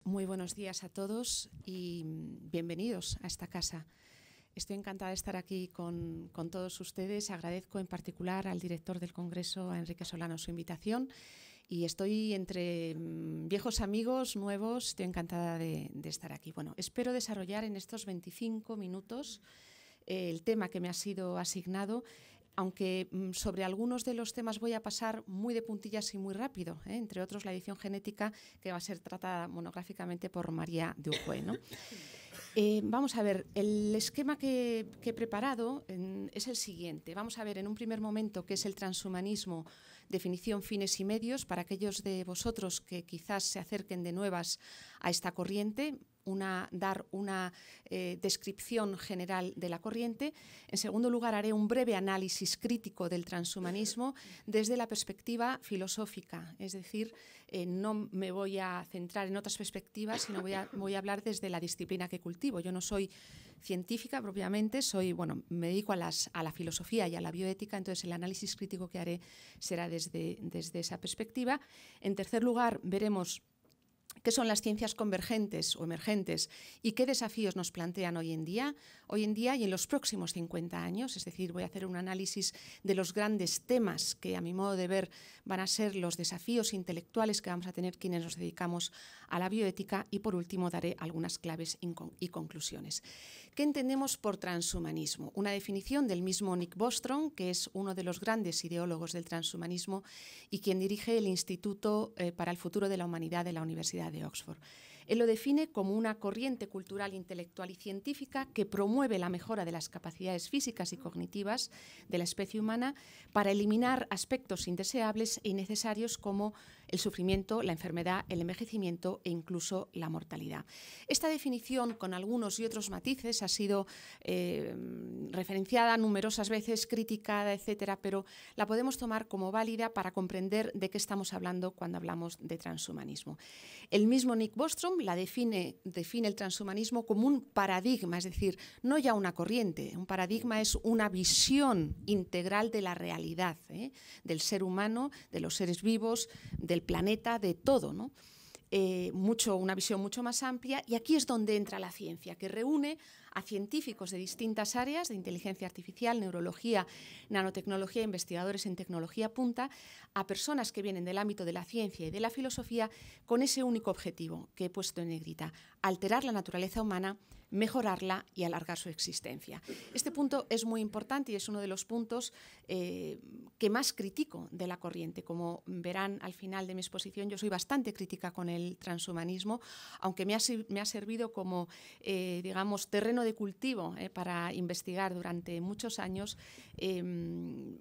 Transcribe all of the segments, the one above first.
Muy buenos días a todos y bienvenidos a esta casa. Estoy encantada de estar aquí con todos ustedes. Agradezco en particular al director del Congreso, a Enrique Solano, su invitación. Y estoy entre viejos amigos, nuevos. Estoy encantada de estar aquí. Bueno, espero desarrollar en estos 25 minutos el tema que me ha sido asignado, aunque sobre algunos de los temas voy a pasar muy de puntillas y muy rápido, entre otros la edición genética, que va a ser tratada monográficamente por María Dujué, ¿no? Vamos a ver, el esquema que he preparado es el siguiente. Vamos a ver en un primer momento qué es el transhumanismo, definición, fines y medios, para aquellos de vosotros que quizás se acerquen de nuevas a esta corriente, dar una descripción general de la corriente. En segundo lugar, haré un breve análisis crítico del transhumanismo desde la perspectiva filosófica, es decir, no me voy a centrar en otras perspectivas, sino voy a hablar desde la disciplina que cultivo. Yo no soy científica propiamente, me dedico a la filosofía y a la bioética, entonces el análisis crítico que haré será desde esa perspectiva. En tercer lugar, veremos qué son las ciencias convergentes o emergentes y qué desafíos nos plantean hoy en día y en los próximos 50 años. Es decir, voy a hacer un análisis de los grandes temas que, a mi modo de ver, van a ser los desafíos intelectuales que vamos a tener quienes nos dedicamos a la bioética y, por último, daré algunas claves y conclusiones. ¿Qué entendemos por transhumanismo? Una definición del mismo Nick Bostrom, que es uno de los grandes ideólogos del transhumanismo y quien dirige el Instituto para el Futuro de la Humanidad de la Universidad de Oxford. Él lo define como una corriente cultural, intelectual y científica que promueve la mejora de las capacidades físicas y cognitivas de la especie humana para eliminar aspectos indeseables e innecesarios como el sufrimiento, la enfermedad, el envejecimiento e incluso la mortalidad. Esta definición, con algunos y otros matices, ha sido referenciada numerosas veces, criticada, etcétera, pero la podemos tomar como válida para comprender de qué estamos hablando cuando hablamos de transhumanismo. El mismo Nick Bostrom define el transhumanismo como un paradigma, es decir, no ya una corriente. Un paradigma es una visión integral de la realidad, del ser humano, de los seres vivos, del planeta, de todo, ¿no? Una visión mucho más amplia, y aquí es donde entra la ciencia, que reúne a científicos de distintas áreas, de inteligencia artificial, neurología, nanotecnología, investigadores en tecnología punta, a personas que vienen del ámbito de la ciencia y de la filosofía, con ese único objetivo que he puesto en negrita: alterar la naturaleza humana, mejorarla y alargar su existencia. Este punto es muy importante y es uno de los puntos que más critico de la corriente. Como verán al final de mi exposición, yo soy bastante crítica con el transhumanismo, aunque me ha servido como, digamos, terreno de cultivo para investigar durante muchos años.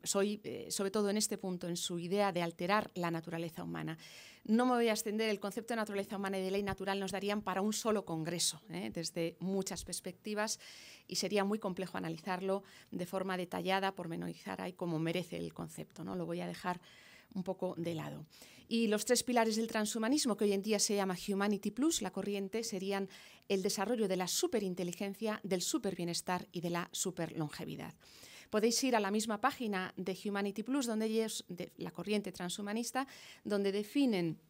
Soy, sobre todo en este punto, en su idea de alterar la naturaleza humana. No me voy a extender, el concepto de naturaleza humana y de ley natural nos darían para un solo congreso, desde muchas perspectivas, y sería muy complejo analizarlo de forma detallada, pormenorizar ahí como merece el concepto, ¿no? Lo voy a dejar un poco de lado. Y los tres pilares del transhumanismo, que hoy en día se llama Humanity Plus, la corriente, serían el desarrollo de la superinteligencia, del superbienestar y de la superlongevidad. Podéis ir a la misma página de Humanity Plus, donde ellos, de la corriente transhumanista, donde definen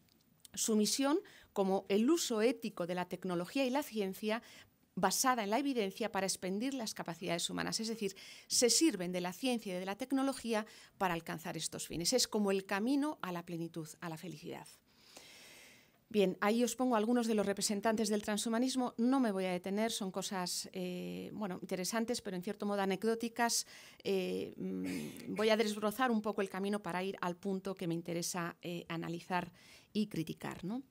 su misión como el uso ético de la tecnología y la ciencia basada en la evidencia para expandir las capacidades humanas. Es decir, se sirven de la ciencia y de la tecnología para alcanzar estos fines. Es como el camino a la plenitud, a la felicidad. Bien, ahí os pongo algunos de los representantes del transhumanismo. No me voy a detener, son cosas interesantes, pero en cierto modo anecdóticas. Voy a desbrozar un poco el camino para ir al punto que me interesa analizar y criticar, ¿no?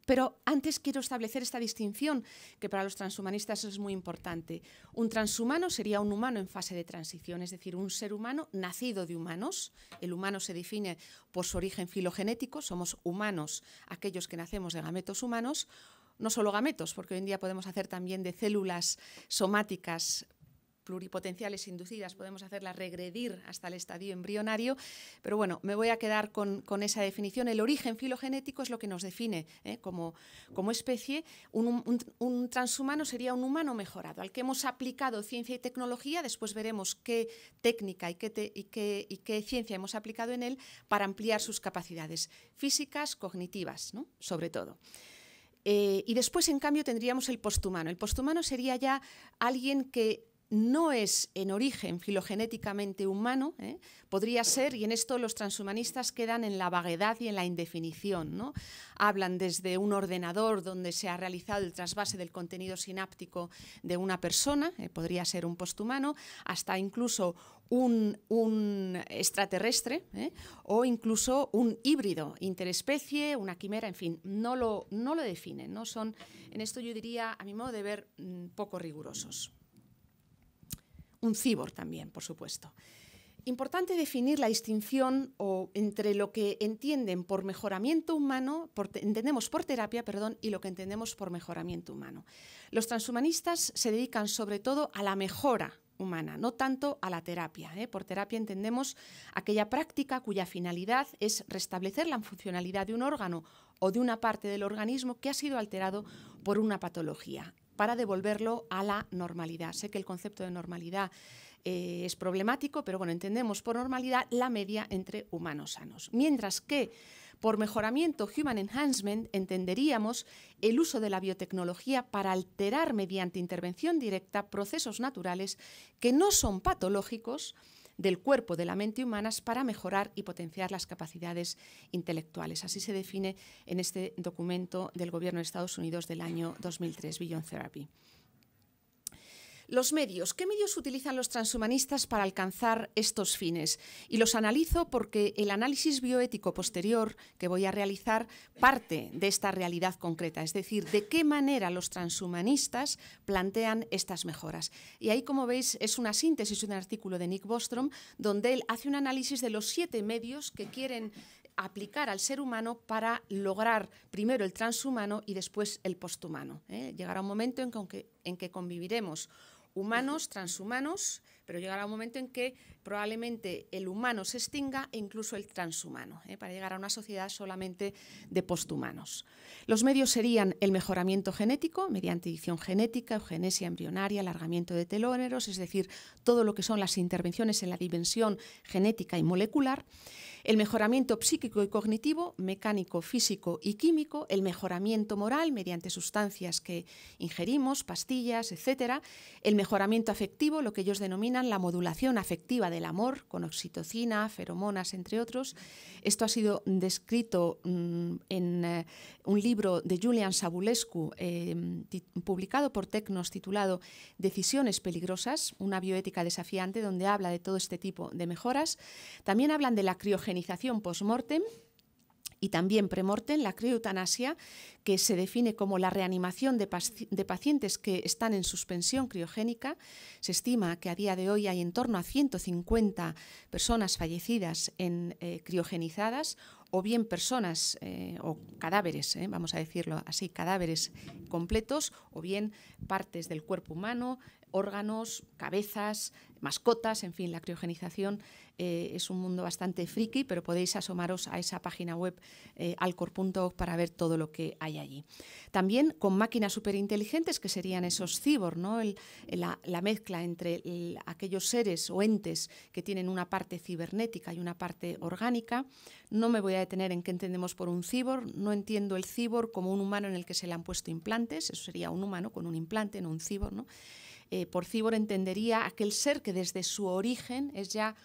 Pero antes quiero establecer esta distinción que para los transhumanistas es muy importante. Un transhumano sería un humano en fase de transición, es decir, un ser humano nacido de humanos. El humano se define por su origen filogenético, somos humanos aquellos que nacemos de gametos humanos, no solo gametos, porque hoy en día podemos hacer también de células somáticas pluripotenciales inducidas, podemos hacerlas regredir hasta el estadio embrionario, pero bueno, me voy a quedar con esa definición. El origen filogenético es lo que nos define como especie. Un transhumano sería un humano mejorado, al que hemos aplicado ciencia y tecnología. Después veremos qué técnica y qué ciencia hemos aplicado en él para ampliar sus capacidades físicas, cognitivas, ¿no? Sobre todo. Y después, en cambio, tendríamos el posthumano. El posthumano sería ya alguien que no es en origen filogenéticamente humano, podría ser, y en esto los transhumanistas quedan en la vaguedad y en la indefinición, ¿no? Hablan desde un ordenador donde se ha realizado el trasvase del contenido sináptico de una persona, podría ser un posthumano, hasta incluso un extraterrestre, o incluso un híbrido, interespecie, una quimera, en fin, no lo definen, ¿no? Son, en esto yo diría, a mi modo de ver, poco rigurosos. Un cyborg también, por supuesto. Importante definir la distinción entre lo que entienden por mejoramiento humano, entendemos por terapia, perdón, y lo que entendemos por mejoramiento humano. Los transhumanistas se dedican sobre todo a la mejora humana, no tanto a la terapia. Por terapia entendemos aquella práctica cuya finalidad es restablecer la funcionalidad de un órgano o de una parte del organismo que ha sido alterado por una patología, para devolverlo a la normalidad. Sé que el concepto de normalidad es problemático, pero bueno, entendemos por normalidad la media entre humanos sanos. Mientras que por mejoramiento, Human Enhancement, entenderíamos el uso de la biotecnología para alterar mediante intervención directa procesos naturales que no son patológicos del cuerpo, de la mente humanas, para mejorar y potenciar las capacidades intelectuales. Así se define en este documento del Gobierno de Estados Unidos del año 2003, Beyond Therapy. Los medios. ¿Qué medios utilizan los transhumanistas para alcanzar estos fines? Y los analizo porque el análisis bioético posterior que voy a realizar parte de esta realidad concreta, es decir, de qué manera los transhumanistas plantean estas mejoras. Y ahí, como veis, es una síntesis de un artículo de Nick Bostrom, donde él hace un análisis de los 7 medios que quieren aplicar al ser humano para lograr primero el transhumano y después el posthumano. Llegará un momento en que conviviremos humanos, transhumanos, pero llegará un momento en que probablemente el humano se extinga e incluso el transhumano, para llegar a una sociedad solamente de posthumanos. Los medios serían el mejoramiento genético, mediante edición genética, eugenesia embrionaria, alargamiento de telómeros, es decir, todo lo que son las intervenciones en la dimensión genética y molecular. El mejoramiento psíquico y cognitivo, mecánico, físico y químico, el mejoramiento moral mediante sustancias que ingerimos, pastillas, etc. El mejoramiento afectivo, lo que ellos denominan la modulación afectiva del amor, con oxitocina, feromonas, entre otros. Esto ha sido descrito en un libro de Julian Savulescu, publicado por Tecnos, titulado Decisiones peligrosas, una bioética desafiante, donde habla de todo este tipo de mejoras. También hablan de la criogenización post-mortem y también premortem, la crioeutanasia, que se define como la reanimación de pacientes que están en suspensión criogénica. Se estima que a día de hoy hay en torno a 150 personas fallecidas criogenizadas, o bien personas o cadáveres, vamos a decirlo así, cadáveres completos, o bien partes del cuerpo humano, órganos, cabezas, mascotas, en fin, la criogenización es un mundo bastante friki, pero podéis asomaros a esa página web alcor.org para ver todo lo que hay allí. También con máquinas superinteligentes, que serían esos cyborg, ¿no? La mezcla entre aquellos seres o entes que tienen una parte cibernética y una parte orgánica. No me voy a detener en qué entendemos por un cyborg. No entiendo el cyborg como un humano en el que se le han puesto implantes. Eso sería un humano con un implante, no un cyborg, ¿no? Por cyborg entendería aquel ser que desde su origen es ya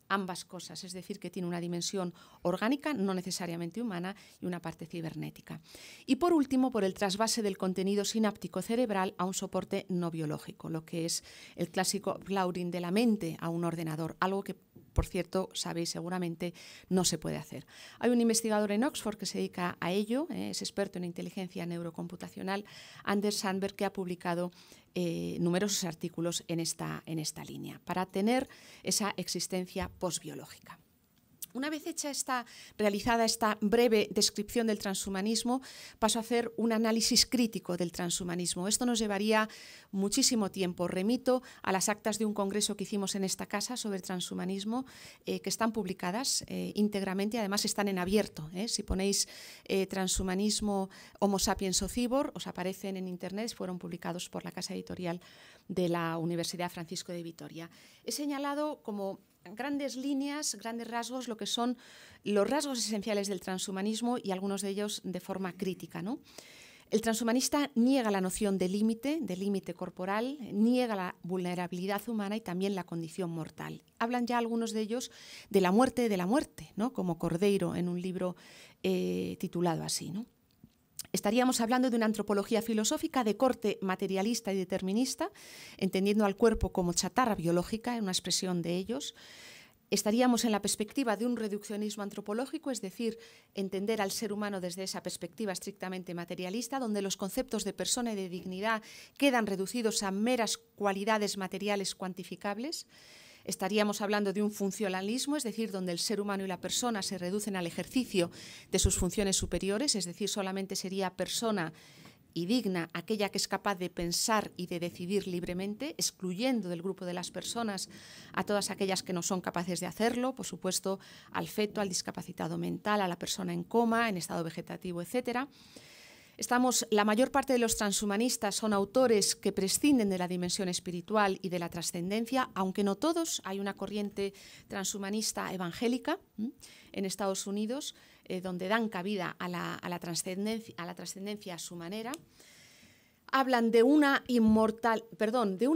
ambas cosas, es decir, que tiene una dimensión orgánica, no necesariamente humana, y una parte cibernética. Y por último, por el trasvase del contenido sináptico cerebral a un soporte no biológico, lo que es el clásico uploading de la mente a un ordenador, algo que, por cierto, sabéis seguramente, no se puede hacer. Hay un investigador en Oxford que se dedica a ello, es experto en inteligencia neurocomputacional, Anders Sandberg, que ha publicado numerosos artículos en esta línea, para tener esa existencia posbiológica. Una vez realizada esta breve descripción del transhumanismo, paso a hacer un análisis crítico del transhumanismo. Esto nos llevaría muchísimo tiempo. Remito a las actas de un congreso que hicimos en esta casa sobre transhumanismo, que están publicadas íntegramente, además están en abierto. Si ponéis transhumanismo, Homo sapiens o cyborg, os aparecen en internet, fueron publicados por la casa editorial de la Universidad Francisco de Vitoria. He señalado como grandes líneas, grandes rasgos, lo que son los rasgos esenciales del transhumanismo y algunos de ellos de forma crítica, ¿no? El transhumanista niega la noción de límite corporal, niega la vulnerabilidad humana y también la condición mortal. Hablan ya algunos de ellos de la muerte, ¿no? Como Cordeiro en un libro titulado así, ¿no? Estaríamos hablando de una antropología filosófica de corte materialista y determinista, entendiendo al cuerpo como chatarra biológica, en una expresión de ellos. Estaríamos en la perspectiva de un reduccionismo antropológico, es decir, entender al ser humano desde esa perspectiva estrictamente materialista, donde los conceptos de persona y de dignidad quedan reducidos a meras cualidades materiales cuantificables. Estaríamos hablando de un funcionalismo, es decir, donde el ser humano y la persona se reducen al ejercicio de sus funciones superiores, es decir, solamente sería persona y digna aquella que es capaz de pensar y de decidir libremente, excluyendo del grupo de las personas a todas aquellas que no son capaces de hacerlo, por supuesto, al feto, al discapacitado mental, a la persona en coma, en estado vegetativo, etc. La mayor parte de los transhumanistas son autores que prescinden de la dimensión espiritual y de la trascendencia, aunque no todos. Hay una corriente transhumanista evangélica en Estados Unidos, donde dan cabida a la trascendencia a su manera. Hablan de un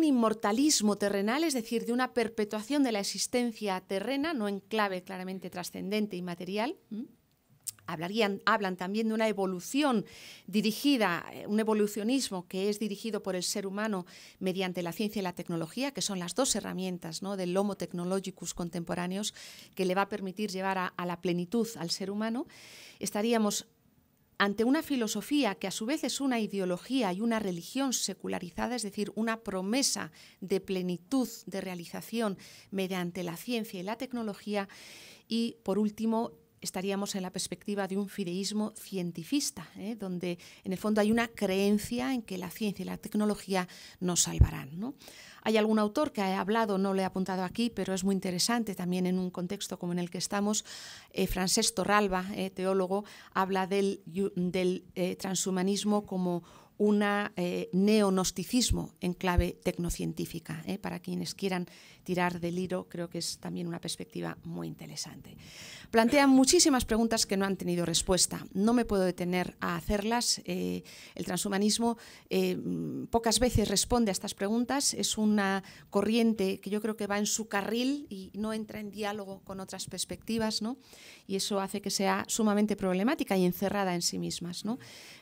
inmortalismo terrenal, es decir, de una perpetuación de la existencia terrena, no en clave claramente trascendente y material. Hablan también de una evolución dirigida, un evolucionismo que es dirigido por el ser humano mediante la ciencia y la tecnología, que son las dos herramientas, ¿no?, del Homo technologicus contemporáneos, que le va a permitir llevar a la plenitud al ser humano. Estaríamos ante una filosofía que a su vez es una ideología y una religión secularizada, es decir, una promesa de plenitud, de realización mediante la ciencia y la tecnología. Y, por último, estaríamos en la perspectiva de un fideísmo cientifista, donde en el fondo hay una creencia en que la ciencia y la tecnología nos salvarán, ¿no? Hay algún autor que ha hablado, no lo he apuntado aquí, pero es muy interesante también en un contexto como en el que estamos. Francesc Torralba, teólogo, habla del transhumanismo como un neognosticismo en clave tecnocientífica. Para quienes quieran tirar del hilo, creo que es también una perspectiva muy interesante. Plantean muchísimas preguntas que no han tenido respuesta. No me puedo detener a hacerlas. El transhumanismo pocas veces responde a estas preguntas. Es una corriente que yo creo que va en su carril y no entra en diálogo con otras perspectivas, ¿no? Y eso hace que sea sumamente problemática y encerrada en sí mismas, ¿no?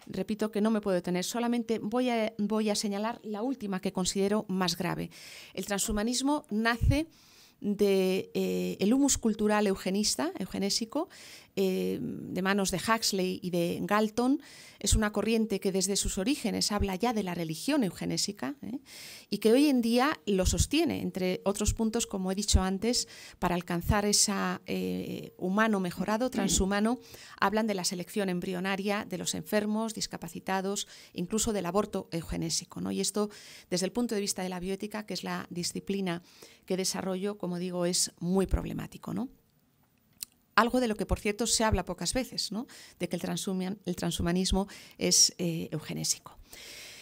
Repito que no me puedo detener. Solamente voy a señalar la última que considero más grave. El transhumanismo nace del humus cultural eugenésico, de manos de Huxley y de Galton. Es una corriente que desde sus orígenes habla ya de la religión eugenésica, y que hoy en día lo sostiene, entre otros puntos, como he dicho antes, para alcanzar ese humano mejorado, transhumano. Hablan de la selección embrionaria de los enfermos, discapacitados, incluso del aborto eugenésico, ¿no? Y esto, desde el punto de vista de la bioética, que es la disciplina que desarrollo, como digo, es muy problemático, ¿no? Algo de lo que, por cierto, se habla pocas veces, ¿no?, de que el transhumanismo es eugenésico.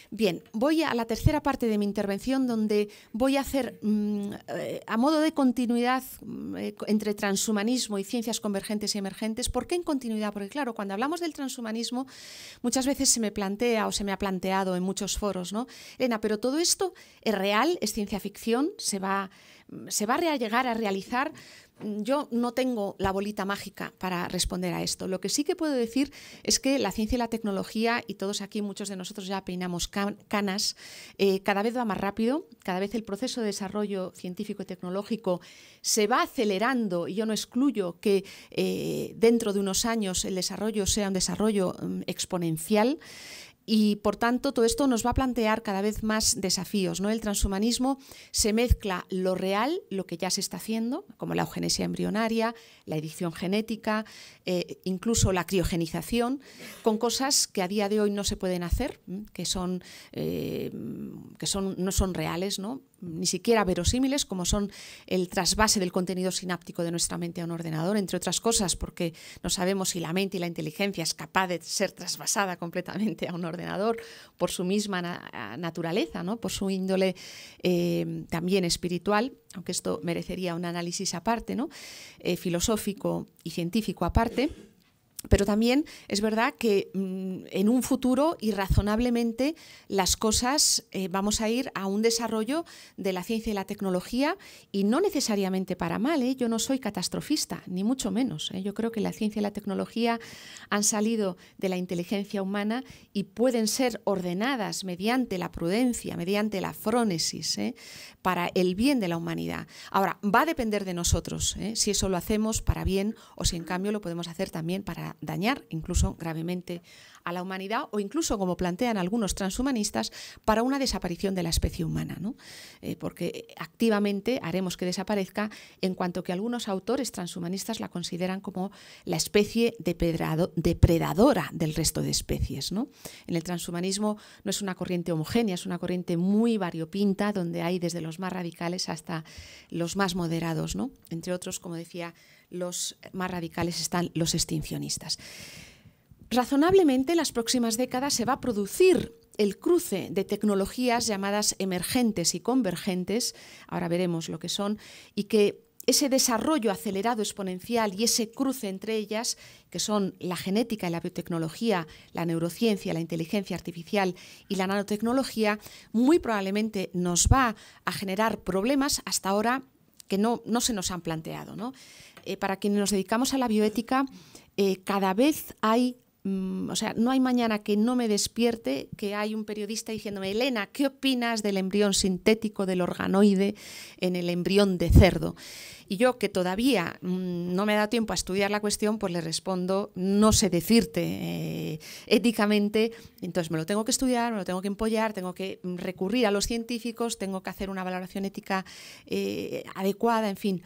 Bien, voy a la tercera parte de mi intervención, donde voy a hacer, a modo de continuidad entre transhumanismo y ciencias convergentes y emergentes. ¿Por qué en continuidad? Porque, claro, cuando hablamos del transhumanismo, muchas veces se me plantea o se me ha planteado en muchos foros, ¿no? Elena, pero todo esto es real, es ciencia ficción, se va a llegar a realizar. Yo no tengo la bolita mágica para responder a esto. Lo que sí que puedo decir es que la ciencia y la tecnología, y todos aquí, muchos de nosotros ya peinamos canas, cada vez va más rápido, cada vez el proceso de desarrollo científico y tecnológico se va acelerando, y yo no excluyo que dentro de unos años el desarrollo sea un desarrollo exponencial. Y, por tanto, todo esto nos va a plantear cada vez más desafíos, ¿no? El transhumanismo se mezcla lo real, lo que ya se está haciendo, como la eugenesia embrionaria, la edición genética, incluso la criogenización, con cosas que a día de hoy no se pueden hacer, que no son reales, ¿no?, ni siquiera verosímiles, como son el trasvase del contenido sináptico de nuestra mente a un ordenador, entre otras cosas, porque no sabemos si la mente y la inteligencia es capaz de ser trasvasada completamente a un ordenador por su misma naturaleza, ¿no?, por su índole también espiritual, aunque esto merecería un análisis aparte, ¿no?, filosófico y científico aparte. Pero también es verdad que en un futuro y razonablemente las cosas vamos a ir a un desarrollo de la ciencia y la tecnología, y no necesariamente para mal, ¿eh? Yo no soy catastrofista, ni mucho menos, ¿eh? Yo creo que la ciencia y la tecnología han salido de la inteligencia humana y pueden ser ordenadas mediante la prudencia, mediante la frónesis, ¿eh? Para el bien de la humanidad. Ahora, va a depender de nosotros, ¿eh? Si eso lo hacemos para bien o si en cambio lo podemos hacer también para dañar incluso gravemente a la humanidad, o incluso, como plantean algunos transhumanistas, para una desaparición de la especie humana, ¿no? Porque activamente haremos que desaparezca, en cuanto que algunos autores transhumanistas la consideran como la especie depredadora del resto de especies, ¿no? En el transhumanismo no es una corriente homogénea, es una corriente muy variopinta, donde hay desde los más radicales hasta los más moderados, ¿no? Entre otros, como decía, los más radicales están los extincionistas. Razonablemente, en las próximas décadas se va a producir el cruce de tecnologías llamadas emergentes y convergentes, ahora veremos lo que son, y que ese desarrollo acelerado exponencial y ese cruce entre ellas, que son la genética y la biotecnología, la neurociencia, la inteligencia artificial y la nanotecnología, muy probablemente nos va a generar problemas hasta ahora que no se nos han planteado, ¿no? Para quienes nos dedicamos a la bioética, cada vez hay, o sea, no hay mañana que no me despierte que hay un periodista diciéndome: Elena, ¿qué opinas del embrión sintético del organoide en el embrión de cerdo? Y yo, que todavía no me ha dado tiempo a estudiar la cuestión, pues le respondo: no sé decirte éticamente, entonces me lo tengo que estudiar, me lo tengo que empollar, tengo que recurrir a los científicos, tengo que hacer una valoración ética adecuada, en fin.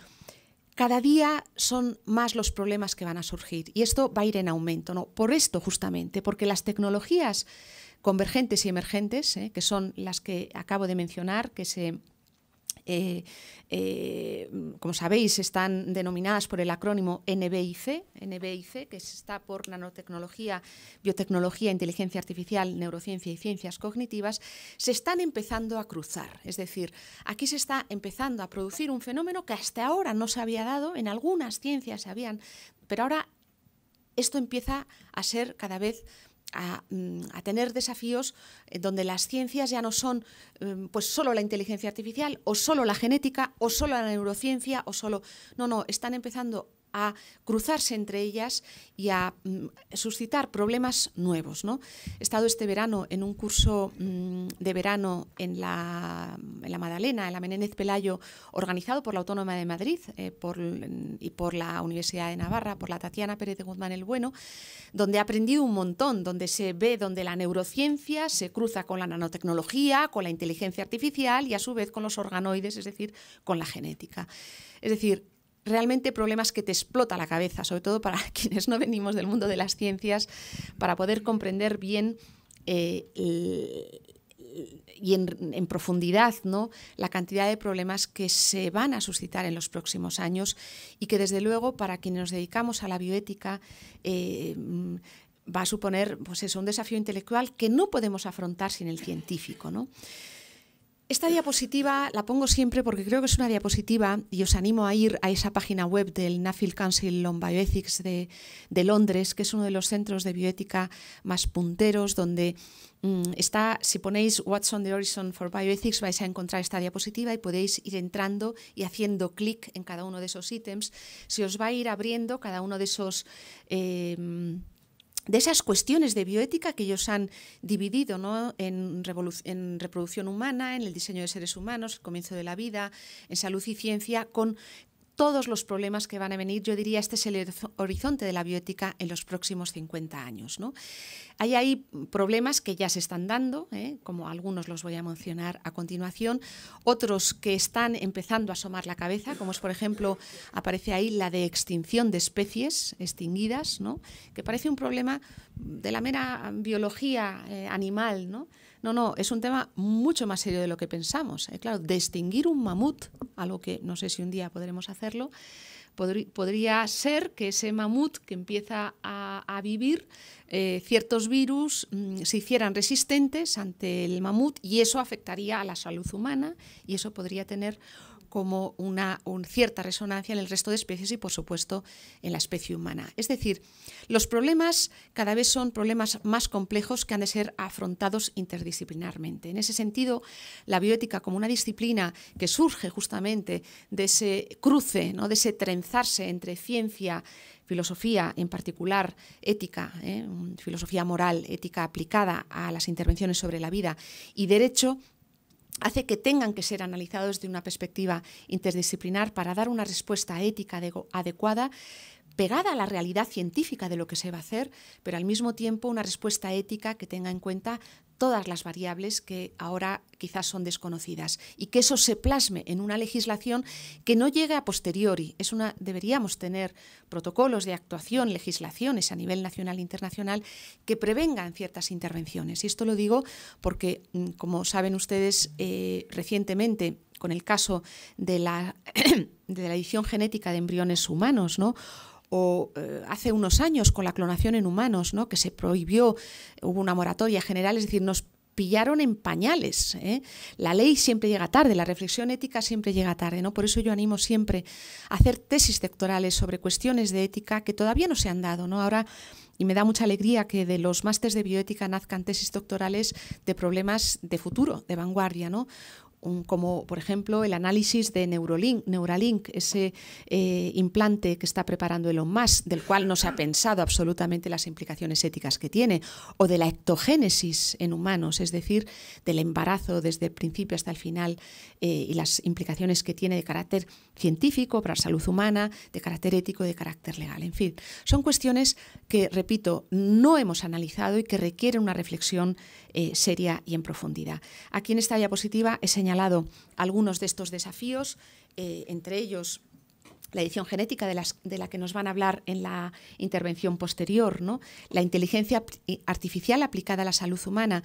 Cada día son más los problemas que van a surgir y esto va a ir en aumento, ¿no? Por esto justamente, porque las tecnologías convergentes y emergentes, que son las que acabo de mencionar, que como sabéis, están denominadas por el acrónimo NBIC, que está por nanotecnología, biotecnología, inteligencia artificial, neurociencia y ciencias cognitivas, se están empezando a cruzar. Es decir, aquí se está empezando a producir un fenómeno que hasta ahora no se había dado, en algunas ciencias se habían, pero ahora esto empieza a ser cada vez a tener desafíos donde las ciencias ya no son pues solo la inteligencia artificial o solo la genética o solo la neurociencia o solo... No, están empezando a cruzarse entre ellas y a suscitar problemas nuevos, ¿no? He estado este verano en un curso de verano en la Madalena, en la Menéndez Pelayo, organizado por la Autónoma de Madrid y por la Universidad de Navarra, por la Tatiana Pérez de Guzmán el Bueno, donde he aprendido un montón, donde se ve donde la neurociencia se cruza con la nanotecnología, con la inteligencia artificial y a su vez con los organoides, es decir, con la genética. Es decir, realmente problemas que te explota la cabeza, sobre todo para quienes no venimos del mundo de las ciencias, para poder comprender bien y en profundidad, ¿no?, la cantidad de problemas que se van a suscitar en los próximos años y que, desde luego, para quienes nos dedicamos a la bioética, va a suponer, pues eso, un desafío intelectual que no podemos afrontar sin el científico, ¿no? Esta diapositiva la pongo siempre porque creo que es una diapositiva, y os animo a ir a esa página web del Nuffield Council on Bioethics de Londres, que es uno de los centros de bioética más punteros, donde está, si ponéis What's on the Horizon for Bioethics, vais a encontrar esta diapositiva y podéis ir entrando y haciendo clic en cada uno de esos ítems. Se os va a ir abriendo cada uno de esos... de esas cuestiones de bioética que ellos han dividido, ¿no?, en reproducción humana, en el diseño de seres humanos, el comienzo de la vida, en salud y ciencia, con todos los problemas que van a venir. Yo diría, este es el horizonte de la bioética en los próximos 50 años, ¿no? Hay ahí problemas que ya se están dando, como algunos los voy a mencionar a continuación, otros que están empezando a asomar la cabeza, como es, por ejemplo, aparece ahí la de extinción de especies extinguidas, ¿no?, que parece un problema de la mera biología animal, ¿no? No, es un tema mucho más serio de lo que pensamos. Claro, de extinguir un mamut, algo que no sé si un día podremos hacerlo, podría ser que ese mamut que empieza a vivir ciertos virus se hicieran resistentes ante el mamut, y eso afectaría a la salud humana, y eso podría tener como una cierta resonancia en el resto de especies y, por supuesto, en la especie humana. Es decir, los problemas cada vez son problemas más complejos que han de ser afrontados interdisciplinarmente. En ese sentido, la bioética, como una disciplina que surge justamente de ese cruce, ¿no?, de ese trenzarse entre ciencia, filosofía, en particular ética, filosofía moral, ética aplicada a las intervenciones sobre la vida, y derecho, hace que tengan que ser analizados desde una perspectiva interdisciplinar para dar una respuesta ética adecuada, pegada a la realidad científica de lo que se va a hacer, pero al mismo tiempo una respuesta ética que tenga en cuenta todas las variables que ahora quizás son desconocidas, y que eso se plasme en una legislación que no llegue a posteriori. Deberíamos tener protocolos de actuación, legislaciones a nivel nacional e internacional que prevengan ciertas intervenciones. Y esto lo digo porque, como saben ustedes, recientemente, con el caso de la edición genética de embriones humanos, ¿no?, o hace unos años con la clonación en humanos, ¿no?, que se prohibió, hubo una moratoria general, es decir, nos pillaron en pañales, ¿eh? La ley siempre llega tarde, la reflexión ética siempre llega tarde, ¿no? Por eso yo animo siempre a hacer tesis doctorales sobre cuestiones de ética que todavía no se han dado, ¿no? Ahora, y me da mucha alegría que de los másteres de bioética nazcan tesis doctorales de problemas de futuro, de vanguardia, ¿no? Como por ejemplo el análisis de Neuralink, ese implante que está preparando Elon Musk, del cual no se ha pensado absolutamente las implicaciones éticas que tiene, o de la ectogénesis en humanos, es decir, del embarazo desde el principio hasta el final, y las implicaciones que tiene de carácter científico para la salud humana, de carácter ético y de carácter legal. En fin, son cuestiones que, repito, no hemos analizado y que requieren una reflexión seria y en profundidad. Aquí en esta diapositiva he señalado algunos de estos desafíos, entre ellos la edición genética de la que nos van a hablar en la intervención posterior, ¿no? La inteligencia artificial aplicada a la salud humana.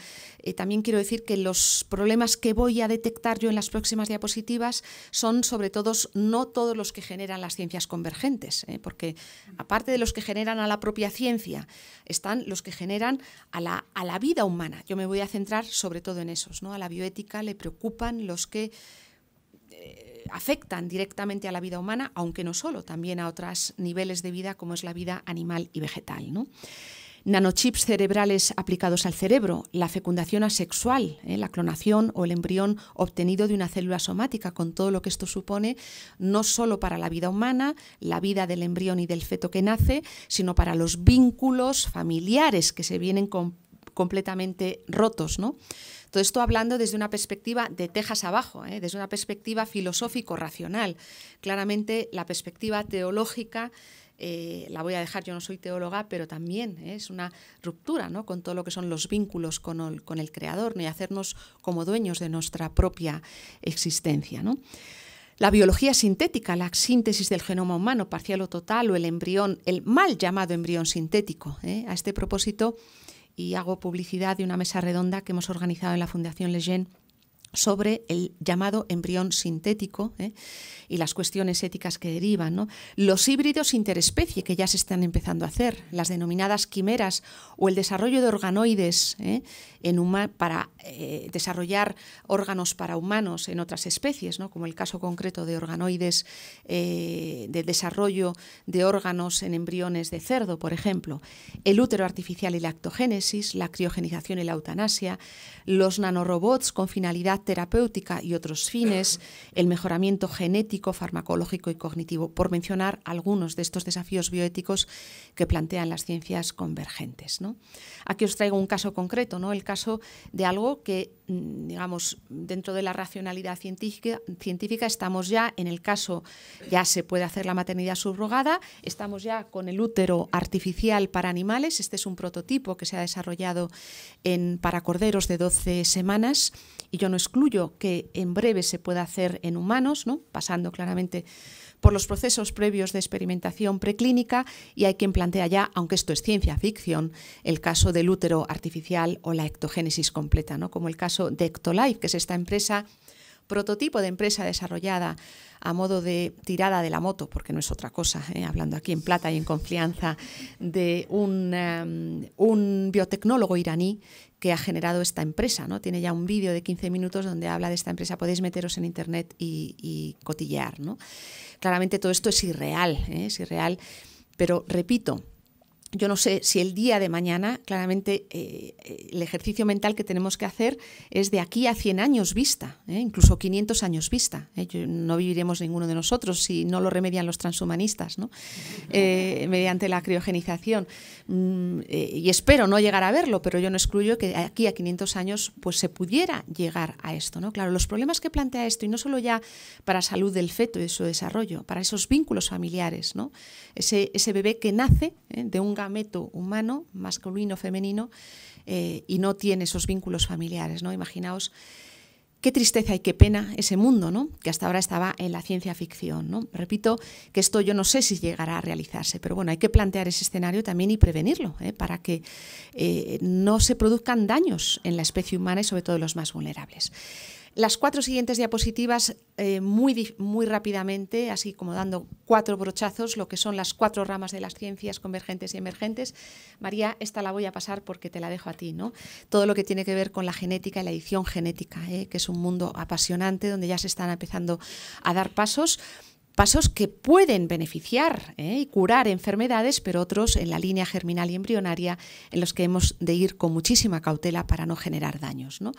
También quiero decir que los problemas que voy a detectar yo en las próximas diapositivas son sobre todo no todos los que generan las ciencias convergentes, porque aparte de los que generan a la propia ciencia, están los que generan a la vida humana. Yo me voy a centrar sobre todo en esos, ¿no? A la bioética le preocupan los que afectan directamente a la vida humana, aunque no solo, también a otros niveles de vida como es la vida animal y vegetal, ¿no? Nanochips cerebrales aplicados al cerebro, la fecundación asexual, la clonación o el embrión obtenido de una célula somática, con todo lo que esto supone, no solo para la vida humana, la vida del embrión y del feto que nace, sino para los vínculos familiares que se vienen completamente rotos, ¿no? Todo esto hablando desde una perspectiva de tejas abajo, desde una perspectiva filosófico-racional. Claramente la perspectiva teológica la voy a dejar, yo no soy teóloga, pero también es una ruptura, ¿no?, con todo lo que son los vínculos con el Creador, ¿no?, y hacernos como dueños de nuestra propia existencia, ¿no? La biología sintética, la síntesis del genoma humano, parcial o total, o el embrión, el mal llamado embrión sintético. A este propósito, y hago publicidad de una mesa redonda que hemos organizado en la Fundación Lejeune sobre el llamado embrión sintético, y las cuestiones éticas que derivan, ¿no? Los híbridos interespecie, que ya se están empezando a hacer, las denominadas quimeras, o el desarrollo de organoides para desarrollar órganos para humanos en otras especies, ¿no?, como el caso concreto de organoides de desarrollo de órganos en embriones de cerdo, por ejemplo, el útero artificial y la ectogénesis, la criogenización y la eutanasia, los nanorobots con finalidad terapéutica y otros fines, el mejoramiento genético, farmacológico y cognitivo, por mencionar algunos de estos desafíos bioéticos que plantean las ciencias convergentes, ¿no? Aquí os traigo un caso concreto, ¿no?, el caso de algo que, digamos, dentro de la racionalidad científica estamos ya en el caso, ya se puede hacer la maternidad subrogada, estamos ya con el útero artificial para animales. Este es un prototipo que se ha desarrollado para corderos de 12 semanas, y yo no excluyo que en breve se pueda hacer en humanos, ¿no?, pasando claramente por los procesos previos de experimentación preclínica, y hay quien plantea ya, aunque esto es ciencia ficción, el caso del útero artificial o la ectogénesis completa, ¿no?, como el caso de Ectolife, que es esta empresa prototipo de empresa desarrollada a modo de tirada de la moto, porque no es otra cosa, hablando aquí en plata y en confianza, de un biotecnólogo iraní que ha generado esta empresa, ¿no? Tiene ya un vídeo de 15 minutos donde habla de esta empresa. Podéis meteros en internet y cotillear, ¿no? Claramente todo esto es irreal, pero repito, yo no sé si el día de mañana, claramente, el ejercicio mental que tenemos que hacer es de aquí a 100 años vista, incluso 500 años vista. No viviremos ninguno de nosotros si no lo remedian los transhumanistas, ¿no? Mediante la criogenización. Y espero no llegar a verlo, pero yo no excluyo que aquí a 500 años pues, se pudiera llegar a esto, ¿no? Claro, los problemas que plantea esto, y no solo ya para la salud del feto y de su desarrollo, para esos vínculos familiares, ¿no? Ese bebé que nace de un gameto humano, masculino, femenino, y no tiene esos vínculos familiares, ¿no? Imaginaos qué tristeza y qué pena ese mundo, ¿no? Que hasta ahora estaba en la ciencia ficción, ¿no? Repito que esto yo no sé si llegará a realizarse, pero bueno, hay que plantear ese escenario también y prevenirlo, para que no se produzcan daños en la especie humana y sobre todo en los más vulnerables. Las 4 siguientes diapositivas, muy rápidamente, así como dando 4 brochazos, lo que son las 4 ramas de las ciencias convergentes y emergentes. María, esta la voy a pasar porque te la dejo a ti, ¿no? Todo lo que tiene que ver con la genética y la edición genética, que es un mundo apasionante donde ya se están empezando a dar pasos que pueden beneficiar y curar enfermedades, pero otros en la línea germinal y embrionaria en los que hemos de ir con muchísima cautela para no generar daños, ¿no?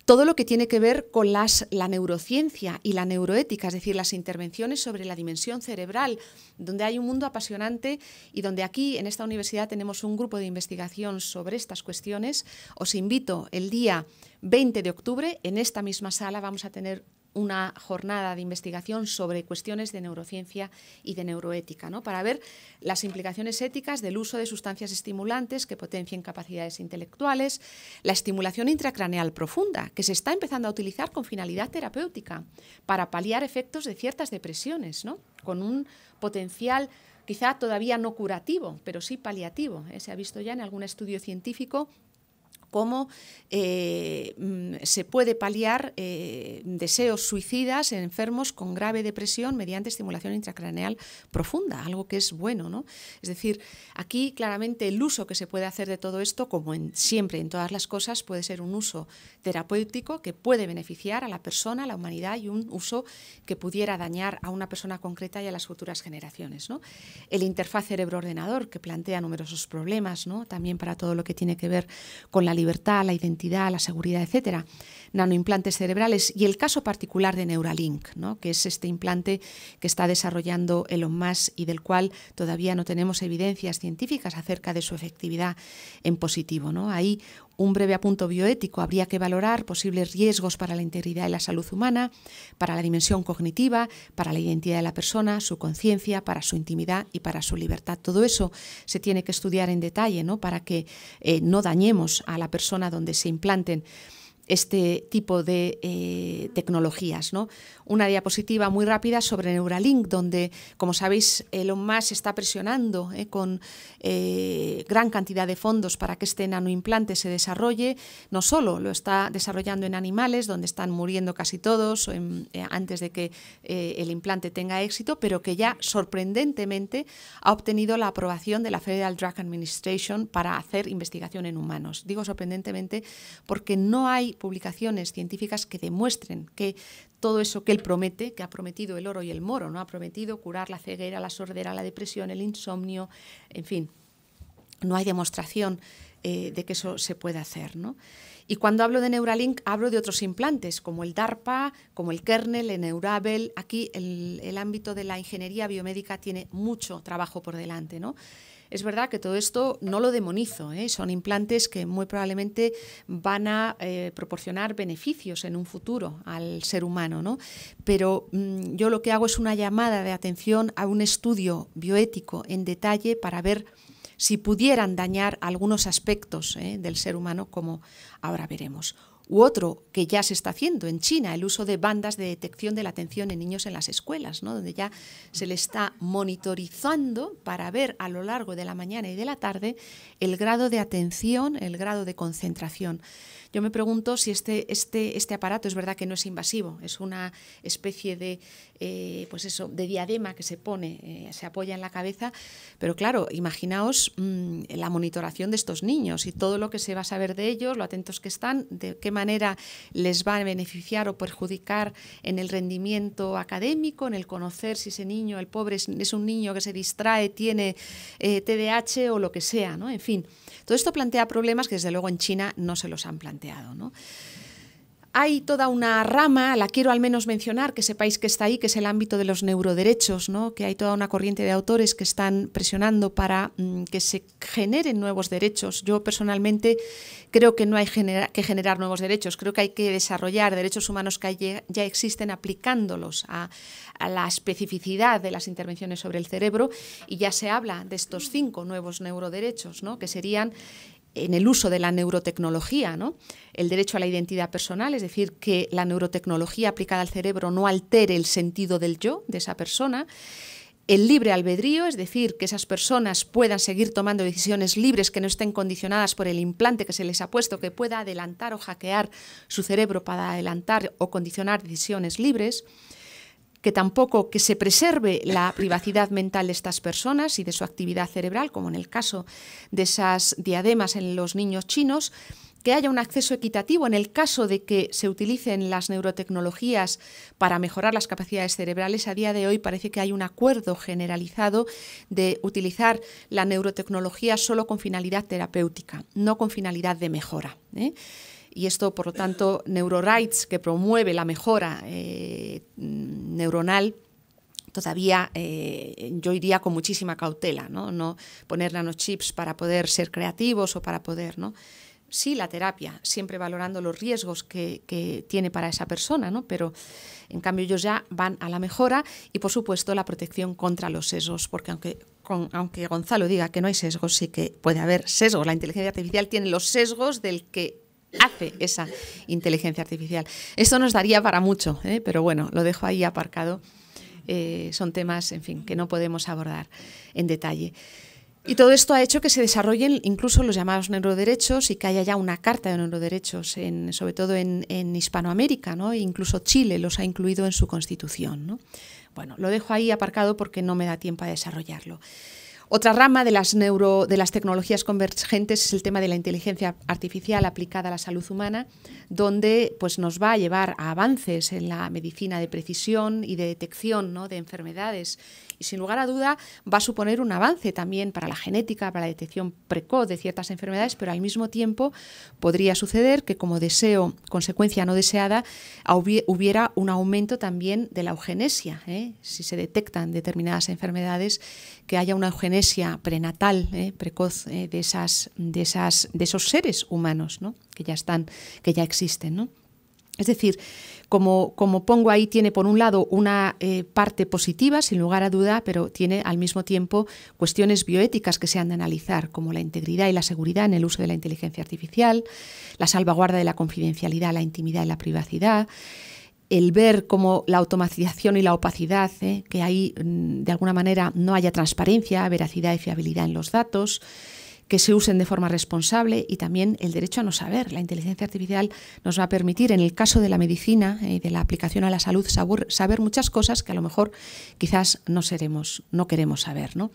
Todo lo que tiene que ver con la neurociencia y la neuroética, es decir, las intervenciones sobre la dimensión cerebral, donde hay un mundo apasionante y donde aquí en esta universidad tenemos un grupo de investigación sobre estas cuestiones. Os invito el día 20 de octubre, en esta misma sala vamos a tener una jornada de investigación sobre cuestiones de neurociencia y de neuroética, ¿no? Para ver las implicaciones éticas del uso de sustancias estimulantes que potencien capacidades intelectuales, la estimulación intracraneal profunda, que se está empezando a utilizar con finalidad terapéutica para paliar efectos de ciertas depresiones, ¿no? Con un potencial quizá todavía no curativo, pero sí paliativo. Se ha visto ya en algún estudio científico cómo se puede paliar deseos suicidas en enfermos con grave depresión mediante estimulación intracraneal profunda, algo que es bueno, ¿no? Es decir, aquí claramente el uso que se puede hacer de todo esto, como siempre en todas las cosas, puede ser un uso terapéutico que puede beneficiar a la persona, a la humanidad, y un uso que pudiera dañar a una persona concreta y a las futuras generaciones, ¿no? El interfaz cerebro-ordenador, que plantea numerosos problemas, ¿no? También para todo lo que tiene que ver con la libertad, la identidad, la seguridad, etcétera. Nanoimplantes cerebrales y el caso particular de Neuralink, ¿no? Que es este implante que está desarrollando Elon Musk y del cual todavía no tenemos evidencias científicas acerca de su efectividad en positivo, ¿no? Ahí un breve apunto bioético: habría que valorar posibles riesgos para la integridad y la salud humana, para la dimensión cognitiva, para la identidad de la persona, su conciencia, para su intimidad y para su libertad. Todo eso se tiene que estudiar en detalle, ¿no? Para que no dañemos a la persona donde se implanten este tipo de tecnologías, ¿no? Una diapositiva muy rápida sobre Neuralink, donde, como sabéis, Elon Musk está presionando con gran cantidad de fondos para que este nanoimplante se desarrolle. No solo lo está desarrollando en animales, donde están muriendo casi todos antes de que el implante tenga éxito, pero que ya sorprendentemente ha obtenido la aprobación de la Federal Drug Administration para hacer investigación en humanos. Digo sorprendentemente porque no hay publicaciones científicas que demuestren que todo eso que él promete, que ha prometido el oro y el moro, ¿no? Ha prometido curar la ceguera, la sordera, la depresión, el insomnio, en fin, no hay demostración de que eso se puede hacer, ¿no? Y cuando hablo de Neuralink, hablo de otros implantes, como el DARPA, como el kernel, el Neurabel. Aquí el ámbito de la ingeniería biomédica tiene mucho trabajo por delante, ¿no? Es verdad que todo esto no lo demonizo, son implantes que muy probablemente van a proporcionar beneficios en un futuro al ser humano, ¿no? Pero yo lo que hago es una llamada de atención a un estudio bioético en detalle para ver si pudieran dañar algunos aspectos del ser humano, como ahora veremos. U otro que ya se está haciendo en China, el uso de bandas de detección de la atención en niños en las escuelas, ¿no? Donde ya se le está monitorizando para ver a lo largo de la mañana y de la tarde el grado de atención, el grado de concentración. yo me pregunto si este aparato es verdad que no es invasivo, es una especie de, pues eso, de diadema que se pone, se apoya en la cabeza, pero claro, imaginaos la monitoración de estos niños y todo lo que se va a saber de ellos, lo atentos que están, de qué manera les va a beneficiar o perjudicar en el rendimiento académico, en el conocer si ese niño, el pobre, es un niño que se distrae, tiene TDAH o lo que sea, ¿no? En fin, todo esto plantea problemas que desde luego en China no se los han planteado, ¿no? Hay toda una rama, la quiero al menos mencionar, que sepáis que está ahí, que es el ámbito de los neuroderechos, ¿no? Que hay toda una corriente de autores que están presionando para que se generen nuevos derechos. Yo personalmente creo que no hay que generar nuevos derechos, creo que hay que desarrollar derechos humanos que ya existen, aplicándolos a la especificidad de las intervenciones sobre el cerebro, y ya se habla de estos 5 nuevos neuroderechos, ¿no? Que serían en el uso de la neurotecnología, ¿no? El derecho a la identidad personal, es decir, que la neurotecnología aplicada al cerebro no altere el sentido del yo de esa persona. El libre albedrío, es decir, que esas personas puedan seguir tomando decisiones libres que no estén condicionadas por el implante que se les ha puesto, que pueda adelantar o hackear su cerebro para adelantar o condicionar decisiones libres. Que tampoco que se preserve la privacidad mental de estas personas y de su actividad cerebral, como en el caso de esas diademas en los niños chinos, que haya un acceso equitativo en el caso de que se utilicen las neurotecnologías para mejorar las capacidades cerebrales. A día de hoy parece que hay un acuerdo generalizado de utilizar la neurotecnología solo con finalidad terapéutica, no con finalidad de mejora, ¿eh? Y esto, por lo tanto, NeuroRights, que promueve la mejora neuronal, todavía yo iría con muchísima cautela, ¿no? No poner nanochips para poder ser creativos o para poder, ¿no? Sí, la terapia, siempre valorando los riesgos que tiene para esa persona, ¿no? Pero en cambio ellos ya van a la mejora y, por supuesto, la protección contra los sesgos, porque aunque Gonzalo diga que no hay sesgos, sí que puede haber sesgos. La inteligencia artificial tiene los sesgos del que hace esa inteligencia artificial. Esto nos daría para mucho, pero bueno, lo dejo ahí aparcado. Son temas, en fin, que no podemos abordar en detalle. Y todo esto ha hecho que se desarrollen incluso los llamados neuroderechos y que haya ya una carta de neuroderechos, sobre todo en Hispanoamérica, ¿no? E incluso Chile los ha incluido en su constitución, ¿no? Bueno, lo dejo ahí aparcado porque no me da tiempo a desarrollarlo. Otra rama de las tecnologías convergentes es el tema de la inteligencia artificial aplicada a la salud humana, donde pues, nos va a llevar a avances en la medicina de precisión y de detección, ¿no? de enfermedades. Y sin lugar a duda va a suponer un avance también para la genética, para la detección precoz de ciertas enfermedades, pero al mismo tiempo podría suceder que como consecuencia no deseada, hubiera un aumento también de la eugenesia, si se detectan determinadas enfermedades, que haya una eugenesia prenatal, precoz, de esos seres humanos, ¿no? que ya existen, ¿no? Es decir, como pongo ahí, tiene por un lado una parte positiva, sin lugar a duda, pero tiene al mismo tiempo cuestiones bioéticas que se han de analizar, como la integridad y la seguridad en el uso de la inteligencia artificial, la salvaguarda de la confidencialidad, la intimidad y la privacidad, el ver cómo la automatización y la opacidad, que ahí de alguna manera no haya transparencia, veracidad y fiabilidad en los datos, que se usen de forma responsable, y también el derecho a no saber. La inteligencia artificial nos va a permitir, en el caso de la medicina y de la aplicación a la salud, saber muchas cosas que a lo mejor quizás no queremos saber, ¿no?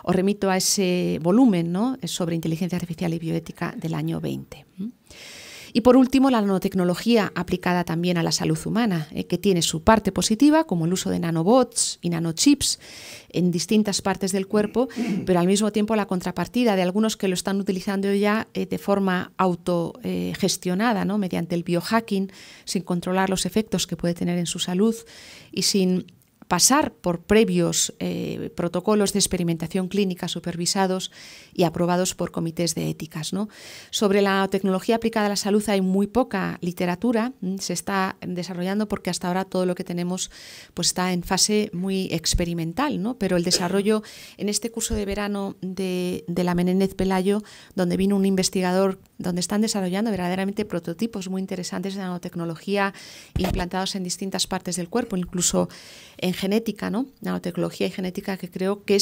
Os remito a ese volumen, ¿no? sobre inteligencia artificial y bioética del año 20. Y por último, la nanotecnología aplicada también a la salud humana, que tiene su parte positiva, como el uso de nanobots y nanochips en distintas partes del cuerpo, pero al mismo tiempo la contrapartida de algunos que lo están utilizando ya de forma autogestionada, ¿no? mediante el biohacking, sin controlar los efectos que puede tener en su salud y sin pasar por previos protocolos de experimentación clínica supervisados y aprobados por comités de éticas, ¿no? Sobre la tecnología aplicada a la salud hay muy poca literatura, se está desarrollando porque hasta ahora todo lo que tenemos pues, está en fase muy experimental, ¿no? Pero el desarrollo en este curso de verano de la Menéndez Pelayo, donde vino un investigador donde están desarrollando verdaderamente prototipos muy interesantes de nanotecnología implantados en distintas partes del cuerpo, incluso en genética, ¿no? Nanotecnología y genética, que creo que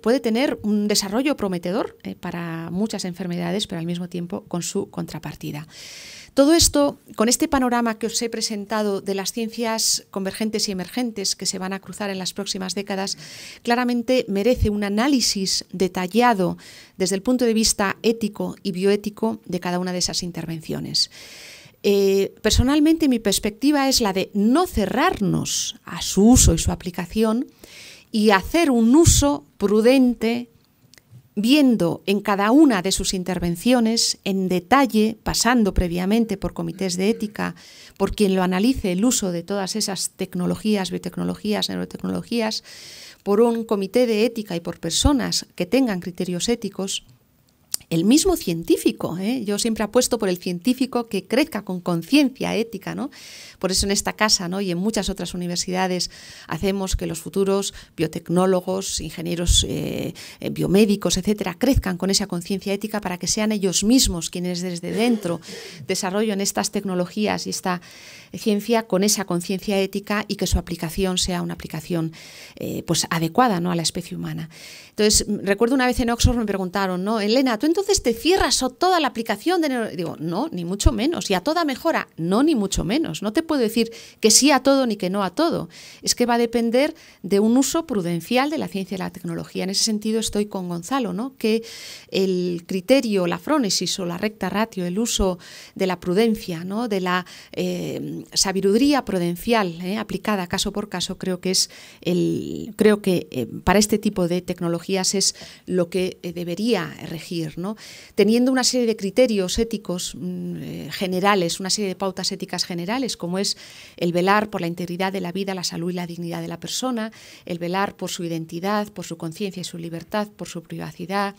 puede tener un desarrollo prometedor para muchas enfermedades, pero al mismo tiempo con su contrapartida. Todo esto, con este panorama que os he presentado de las ciencias convergentes y emergentes que se van a cruzar en las próximas décadas, claramente merece un análisis detallado desde el punto de vista ético y bioético de cada una de esas intervenciones. Personalmente, mi perspectiva es la de no cerrarnos a su uso y su aplicación y hacer un uso prudente, viendo en cada una de sus intervenciones en detalle, pasando previamente por comités de ética, por quien lo analice el uso de todas esas tecnologías, biotecnologías, neurotecnologías, por un comité de ética y por personas que tengan criterios éticos. El mismo científico, yo siempre apuesto por el científico que crezca con conciencia ética, ¿no? Por eso en esta casa, ¿no? Y en muchas otras universidades hacemos que los futuros biotecnólogos, ingenieros biomédicos, etcétera, crezcan con esa conciencia ética para que sean ellos mismos quienes desde dentro desarrollen estas tecnologías y esta ciencia con esa conciencia ética y que su aplicación sea una aplicación pues adecuada, ¿no? A la especie humana. Entonces, recuerdo una vez en Oxford me preguntaron, ¿no? Elena, ¿tú entonces te cierras a toda la aplicación de Digo, no, ni mucho menos. ¿Y a toda mejora? No, ni mucho menos. No te puedo decir que sí a todo ni que no a todo. Es que va a depender de un uso prudencial de la ciencia y la tecnología. En ese sentido estoy con Gonzalo, ¿no? Que el criterio, la frónesis o la recta ratio, el uso de la prudencia, ¿no? De la sabiduría prudencial aplicada caso por caso, creo que para este tipo de tecnologías es lo que debería regir, ¿no? Teniendo una serie de criterios éticos generales, una serie de pautas éticas generales, como es el velar por la integridad de la vida, la salud y la dignidad de la persona, el velar por su identidad, por su conciencia y su libertad, por su privacidad,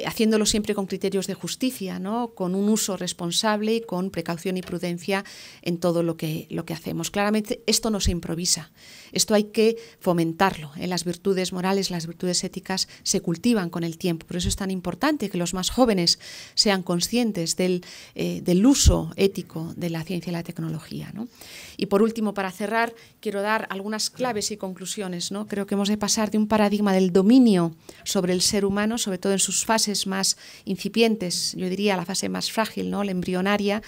haciéndolo siempre con criterios de justicia, ¿no? Con un uso responsable y con precaución y prudencia en todo lo que hacemos. Claramente esto no se improvisa, esto hay que fomentarlo. Las virtudes morales, las virtudes éticas se cultivan con el tiempo. Por eso es tan importante que los más jóvenes sean conscientes del uso ético de la ciencia y la tecnología, ¿no? Y por último, para cerrar, quiero dar algunas claves y conclusiones, ¿no? Creo que hemos de pasar de un paradigma del dominio sobre el ser humano, sobre todo en sus fases más incipientes, yo diría la fase más frágil, ¿no? La embrionaria,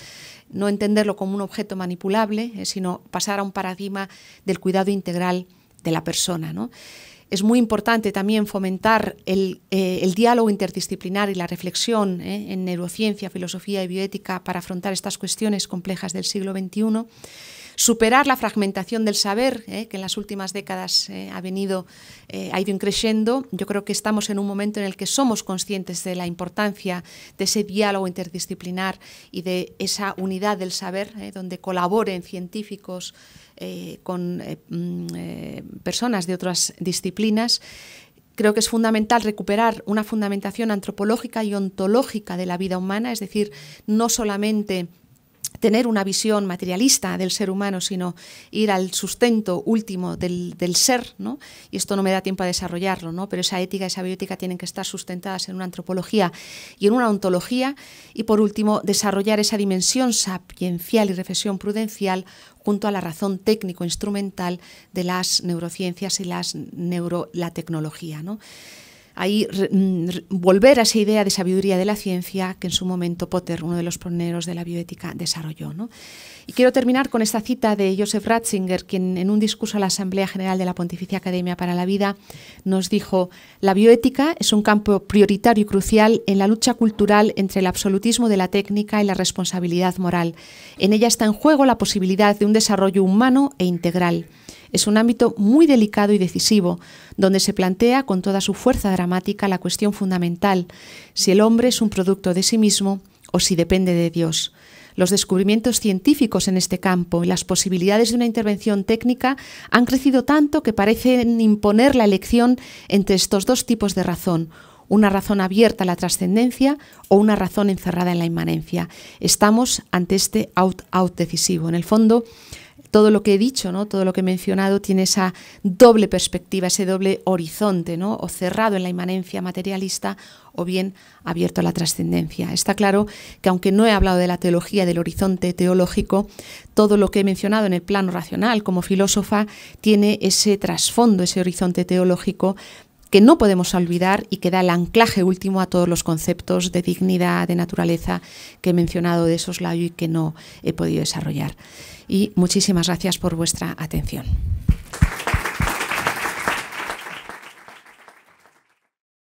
no entenderlo como un objeto manipulable, sino pasar a un paradigma del cuidado integral de la persona, ¿no? Es muy importante también fomentar el diálogo interdisciplinar y la reflexión en neurociencia, filosofía y bioética para afrontar estas cuestiones complejas del siglo XXI. Superar la fragmentación del saber, que en las últimas décadas ha ido creciendo. Yo creo que estamos en un momento en el que somos conscientes de la importancia de ese diálogo interdisciplinar y de esa unidad del saber, donde colaboren científicos con personas de otras disciplinas. Creo que es fundamental recuperar una fundamentación antropológica y ontológica de la vida humana, es decir, no solamente tener una visión materialista del ser humano, sino ir al sustento último del ser, ¿no? Y esto no me da tiempo a desarrollarlo, ¿no? Pero esa ética, esa bioética tienen que estar sustentadas en una antropología y en una ontología. Y por último, desarrollar esa dimensión sapiencial y reflexión prudencial junto a la razón técnico-instrumental de las neurociencias y la tecnología, ¿no? Ahí volver a esa idea de sabiduría de la ciencia que en su momento Potter, uno de los pioneros de la bioética, desarrolló, ¿no? Y quiero terminar con esta cita de Joseph Ratzinger, quien en un discurso a la Asamblea General de la Pontificia Academia para la Vida nos dijo: la bioética es un campo prioritario y crucial en la lucha cultural entre el absolutismo de la técnica y la responsabilidad moral. En ella está en juego la posibilidad de un desarrollo humano e integral. Es un ámbito muy delicado y decisivo, donde se plantea con toda su fuerza dramática la cuestión fundamental, si el hombre es un producto de sí mismo o si depende de Dios. Los descubrimientos científicos en este campo y las posibilidades de una intervención técnica han crecido tanto que parecen imponer la elección entre estos dos tipos de razón, una razón abierta a la trascendencia o una razón encerrada en la inmanencia. Estamos ante este out decisivo. En el fondo, todo lo que he dicho, ¿no? Todo lo que he mencionado tiene esa doble perspectiva, ese doble horizonte, ¿no? O cerrado en la inmanencia materialista o bien abierto a la trascendencia. Está claro que aunque no he hablado de la teología, del horizonte teológico, todo lo que he mencionado en el plano racional como filósofa tiene ese trasfondo, ese horizonte teológico que no podemos olvidar y que da el anclaje último a todos los conceptos de dignidad, de naturaleza que he mencionado de soslayo y que no he podido desarrollar. Y muchísimas gracias por vuestra atención.